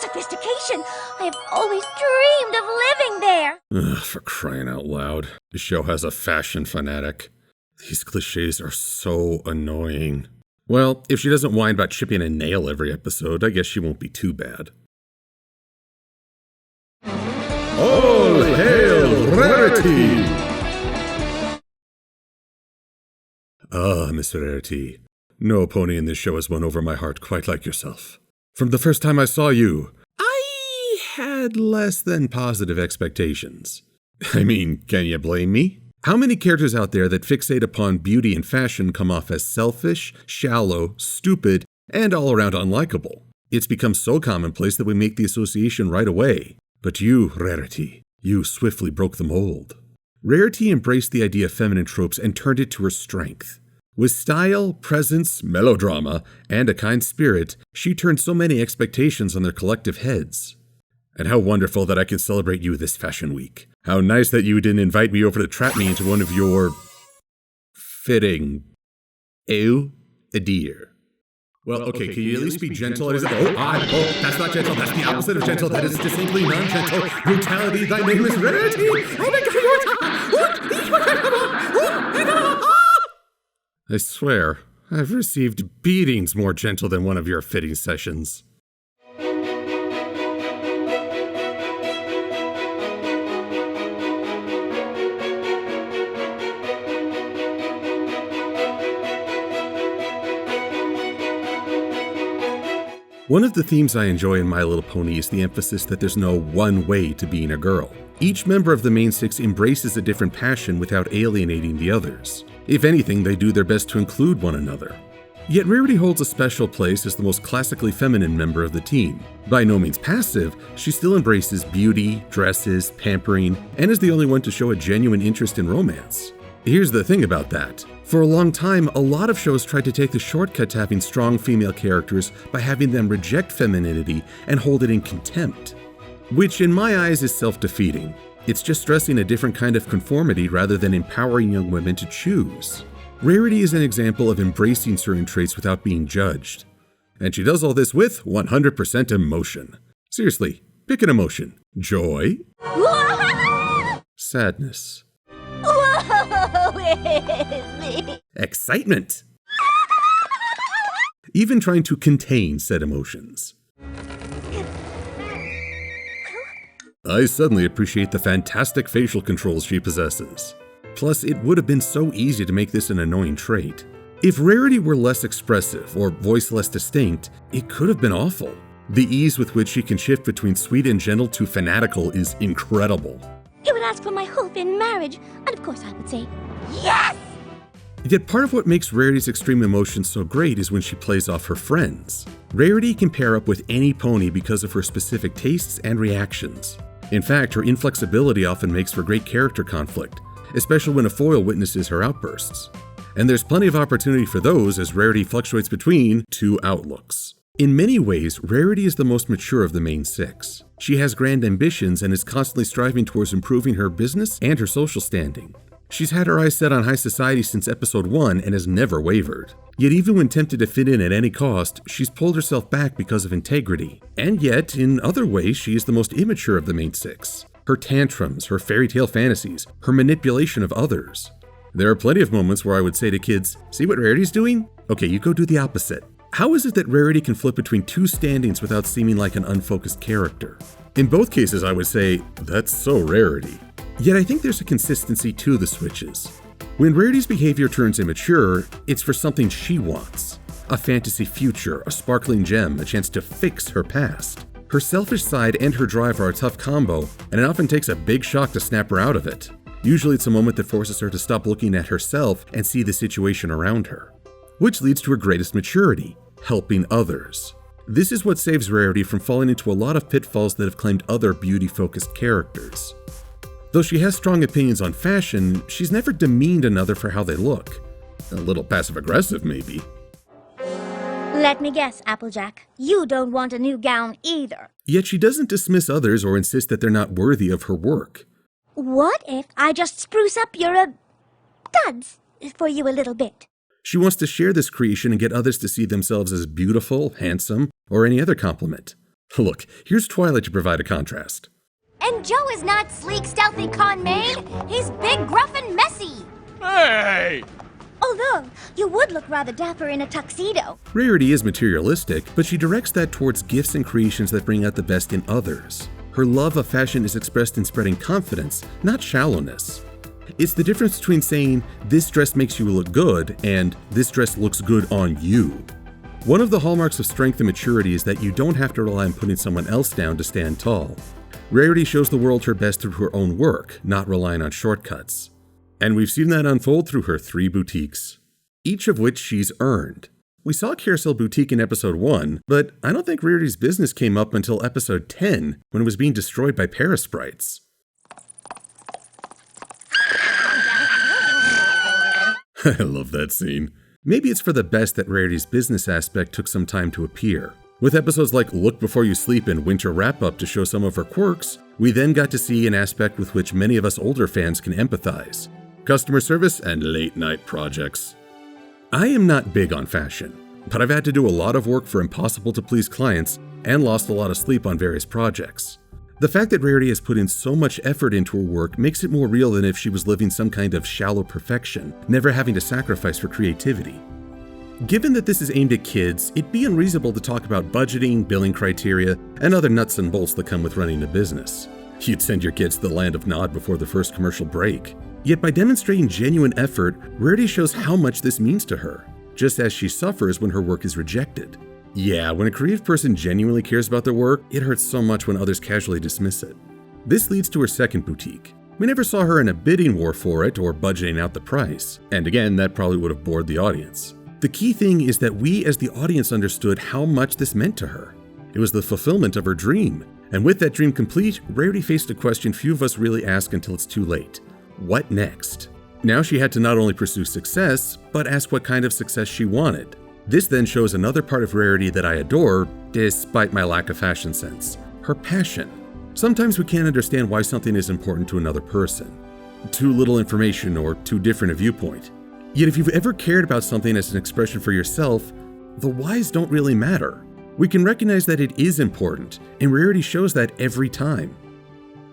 sophistication. I have always dreamed of living there. Ugh, for crying out loud. The show has a fashion fanatic. These cliches are so annoying. Well, if she doesn't whine about chipping a nail every episode, I guess she won't be too bad. All hail Rarity! Ah, Miss Rarity. No pony in this show has won over my heart quite like yourself. From the first time I saw you, I had less than positive expectations. I mean, can you blame me? How many characters out there that fixate upon beauty and fashion come off as selfish, shallow, stupid, and all around unlikable? It's become so commonplace that we make the association right away. But you, Rarity, you swiftly broke the mold. Rarity embraced the idea of feminine tropes and turned it to her strength. With style, presence, melodrama, and a kind spirit, she turned so many expectations on their collective heads. And how wonderful that I can celebrate you this Fashion Week. How nice that you didn't invite me over to trap me into one of your... fitting... ew, a dear. Well, okay, can you at least be gentle? That's not gentle, that's the opposite of gentle, that is distinctly non-gentle. Brutality, thy name is Rarity! Oh my God, I swear, I've received beatings more gentle than one of your fitting sessions. One of the themes I enjoy in My Little Pony is the emphasis that there's no one way to being a girl. Each member of the main six embraces a different passion without alienating the others. If anything, they do their best to include one another. Yet Rarity holds a special place as the most classically feminine member of the team. By no means passive, she still embraces beauty, dresses, pampering, and is the only one to show a genuine interest in romance. Here's the thing about that. For a long time, a lot of shows tried to take the shortcut to having strong female characters by having them reject femininity and hold it in contempt. Which in my eyes is self-defeating. It's just stressing a different kind of conformity rather than empowering young women to choose. Rarity is an example of embracing certain traits without being judged. And she does all this with 100% emotion. Seriously, pick an emotion. Joy? Sadness? Excitement? Even trying to contain said emotions. I suddenly appreciate the fantastic facial controls she possesses. Plus, it would have been so easy to make this an annoying trait. If Rarity were less expressive or voice less distinct, it could have been awful. The ease with which she can shift between sweet and gentle to fanatical is incredible. He would ask for my hope in marriage, and of course I would say, yes! Yet part of what makes Rarity's extreme emotions so great is when she plays off her friends. Rarity can pair up with any pony because of her specific tastes and reactions. In fact, her inflexibility often makes for great character conflict, especially when a foil witnesses her outbursts. And there's plenty of opportunity for those as Rarity fluctuates between two outlooks. In many ways, Rarity is the most mature of the main six. She has grand ambitions and is constantly striving towards improving her business and her social standing. She's had her eyes set on high society since episode 1 and has never wavered. Yet even when tempted to fit in at any cost, she's pulled herself back because of integrity. And yet, in other ways, she is the most immature of the main six. Her tantrums, her fairy tale fantasies, her manipulation of others. There are plenty of moments where I would say to kids, see what Rarity's doing? Okay, you go do the opposite. How is it that Rarity can flip between two standings without seeming like an unfocused character? In both cases, I would say, that's so Rarity. Yet I think there's a consistency to the switches. When Rarity's behavior turns immature, it's for something she wants. A fantasy future, a sparkling gem, a chance to fix her past. Her selfish side and her drive are a tough combo, and it often takes a big shock to snap her out of it. Usually it's a moment that forces her to stop looking at herself and see the situation around her. Which leads to her greatest maturity, helping others. This is what saves Rarity from falling into a lot of pitfalls that have claimed other beauty-focused characters. Though she has strong opinions on fashion, she's never demeaned another for how they look. A little passive-aggressive, maybe. Let me guess, Applejack. You don't want a new gown either. Yet she doesn't dismiss others or insist that they're not worthy of her work. What if I just spruce up your, duds for you a little bit? She wants to share this creation and get others to see themselves as beautiful, handsome, or any other compliment. Look, here's Twilight to provide a contrast. And Joe is not sleek, stealthy con maid. He's big, gruff, and messy. Hey! Although, you would look rather dapper in a tuxedo. Rarity is materialistic, but she directs that towards gifts and creations that bring out the best in others. Her love of fashion is expressed in spreading confidence, not shallowness. It's the difference between saying, this dress makes you look good, and this dress looks good on you. One of the hallmarks of strength and maturity is that you don't have to rely on putting someone else down to stand tall. Rarity shows the world her best through her own work, not relying on shortcuts. And we've seen that unfold through her 3 boutiques, each of which she's earned. We saw Carousel Boutique in episode 1, but I don't think Rarity's business came up until episode 10, when it was being destroyed by parasprites. I love that scene. Maybe it's for the best that Rarity's business aspect took some time to appear. With episodes like Look Before You Sleep and Winter Wrap-Up to show some of her quirks, we then got to see an aspect with which many of us older fans can empathize: customer service and late-night projects. I am not big on fashion, but I've had to do a lot of work for impossible-to-please clients and lost a lot of sleep on various projects. The fact that Rarity has put in so much effort into her work makes it more real than if she was living some kind of shallow perfection, never having to sacrifice for creativity. Given that this is aimed at kids, it'd be unreasonable to talk about budgeting, billing criteria, and other nuts and bolts that come with running a business. You'd send your kids to the land of Nod before the first commercial break. Yet by demonstrating genuine effort, Rarity shows how much this means to her, just as she suffers when her work is rejected. Yeah, when a creative person genuinely cares about their work, it hurts so much when others casually dismiss it. This leads to her second boutique. We never saw her in a bidding war for it or budgeting out the price, and again, that probably would have bored the audience. The key thing is that we as the audience understood how much this meant to her. It was the fulfillment of her dream, and with that dream complete, Rarity faced a question few of us really ask until it's too late. What next? Now she had to not only pursue success, but ask what kind of success she wanted. This then shows another part of Rarity that I adore, despite my lack of fashion sense: her passion. Sometimes we can't understand why something is important to another person. Too little information or too different a viewpoint. Yet if you've ever cared about something as an expression for yourself, the whys don't really matter. We can recognize that it is important, and Rarity shows that every time.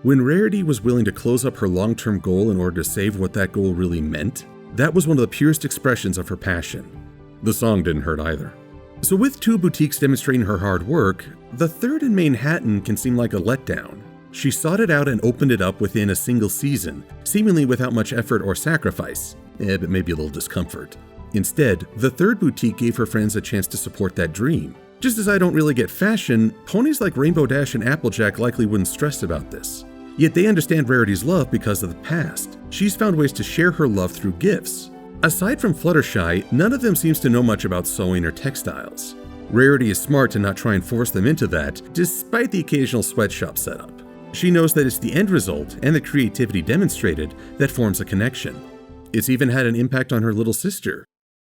When Rarity was willing to close up her long-term goal in order to save what that goal really meant, that was one of the purest expressions of her passion. The song didn't hurt either. So with 2 boutiques demonstrating her hard work, the third in Manhattan can seem like a letdown. She sought it out and opened it up within a single season, seemingly without much effort or sacrifice, but maybe a little discomfort. Instead, the third boutique gave her friends a chance to support that dream. Just as I don't really get fashion, ponies like Rainbow Dash and Applejack likely wouldn't stress about this. Yet they understand Rarity's love because of the past. She's found ways to share her love through gifts. Aside from Fluttershy, none of them seems to know much about sewing or textiles. Rarity is smart to not try and force them into that, despite the occasional sweatshop setup. She knows that it's the end result and the creativity demonstrated that forms a connection. It's even had an impact on her little sister.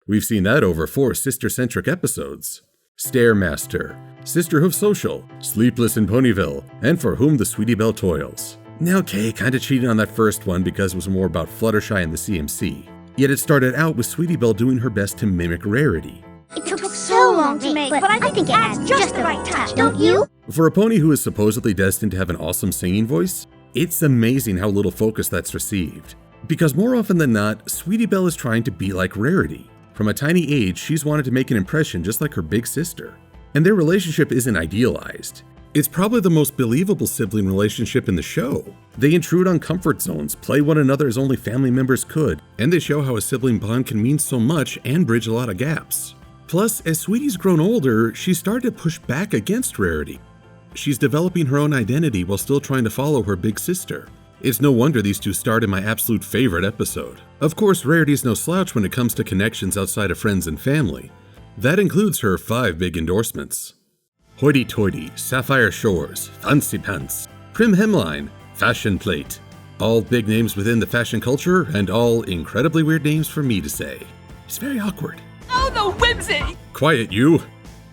We've seen that over 4 sister-centric episodes: Stairmaster, Sisterhood Social, Sleepless in Ponyville, and For Whom the Sweetie Belle Toils. Now, Kay kinda cheated on that first one because it was more about Fluttershy and the CMC. Yet it started out with Sweetie Belle doing her best to mimic Rarity. It took so long to make, but I think it has just the right touch, don't you? For a pony who is supposedly destined to have an awesome singing voice, it's amazing how little focus that's received. Because more often than not, Sweetie Belle is trying to be like Rarity. From a tiny age, she's wanted to make an impression just like her big sister. And their relationship isn't idealized. It's probably the most believable sibling relationship in the show. They intrude on comfort zones, play one another as only family members could, and they show how a sibling bond can mean so much and bridge a lot of gaps. Plus, as Sweetie's grown older, she's started to push back against Rarity. She's developing her own identity while still trying to follow her big sister. It's no wonder these 2 starred in my absolute favorite episode. Of course, Rarity's no slouch when it comes to connections outside of friends and family. That includes her 5 big endorsements: Hoity Toity, Sapphire Shores, Fancy Pants, Prim Hemline, Fashion Plate. All big names within the fashion culture, and all incredibly weird names for me to say. It's very awkward. Oh, the whimsy! Quiet, you!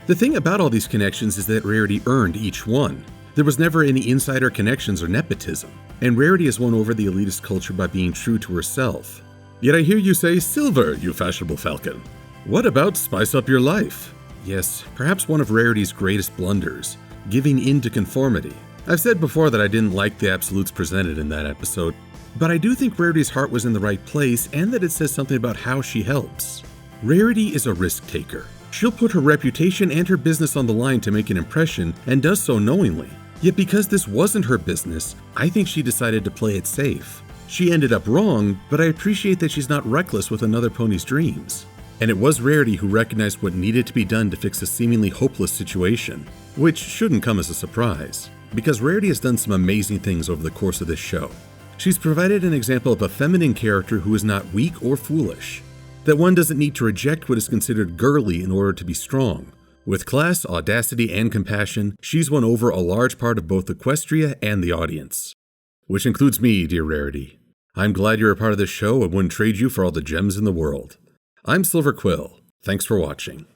The thing about all these connections is that Rarity earned each one. There was never any insider connections or nepotism, and Rarity has won over the elitist culture by being true to herself. Yet I hear you say silver, you fashionable falcon. What about spice up your life? Yes, perhaps one of Rarity's greatest blunders, giving in to conformity. I've said before that I didn't like the absolutes presented in that episode, but I do think Rarity's heart was in the right place and that it says something about how she helps. Rarity is a risk taker. She'll put her reputation and her business on the line to make an impression and does so knowingly. Yet because this wasn't her business, I think she decided to play it safe. She ended up wrong, but I appreciate that she's not reckless with another pony's dreams. And it was Rarity who recognized what needed to be done to fix a seemingly hopeless situation, which shouldn't come as a surprise, because Rarity has done some amazing things over the course of this show. She's provided an example of a feminine character who is not weak or foolish, that one doesn't need to reject what is considered girly in order to be strong. With class, audacity, and compassion, she's won over a large part of both Equestria and the audience. Which includes me, dear Rarity. I'm glad you're a part of this show and wouldn't trade you for all the gems in the world. I'm Silver-Quill. Thanks for watching.